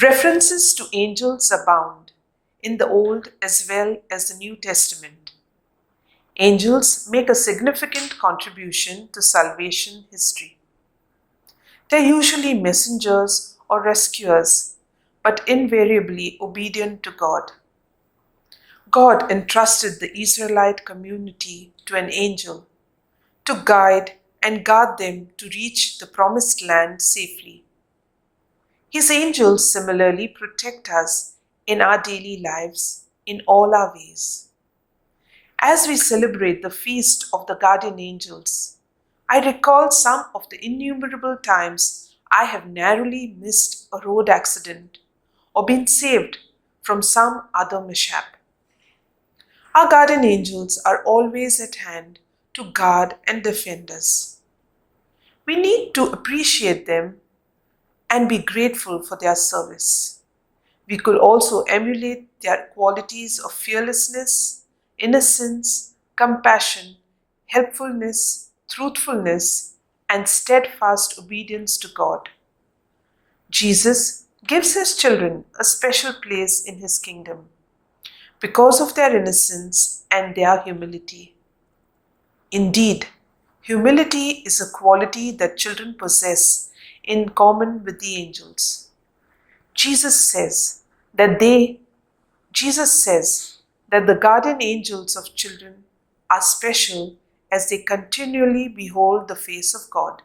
References to angels abound in the Old as well as the New Testament. Angels make a significant contribution to salvation history. They are usually messengers or rescuers, but invariably obedient to God. God entrusted the Israelite community to an angel to guide and guard them to reach the promised land safely. His angels similarly protect us in our daily lives in all our ways. As we celebrate the feast of the guardian angels, I recall some of the innumerable times I have narrowly missed a road accident or been saved from some other mishap. Our guardian angels are always at hand to guard and defend us. We need to appreciate them and be grateful for their service. We could also emulate their qualities of fearlessness, innocence, compassion, helpfulness, truthfulness, and steadfast obedience to God. Jesus gives his children a special place in his kingdom because of their innocence and their humility. Indeed, humility is a quality that children possess in common with the angels. Jesus says that the guardian angels of children are special as they continually behold the face of God.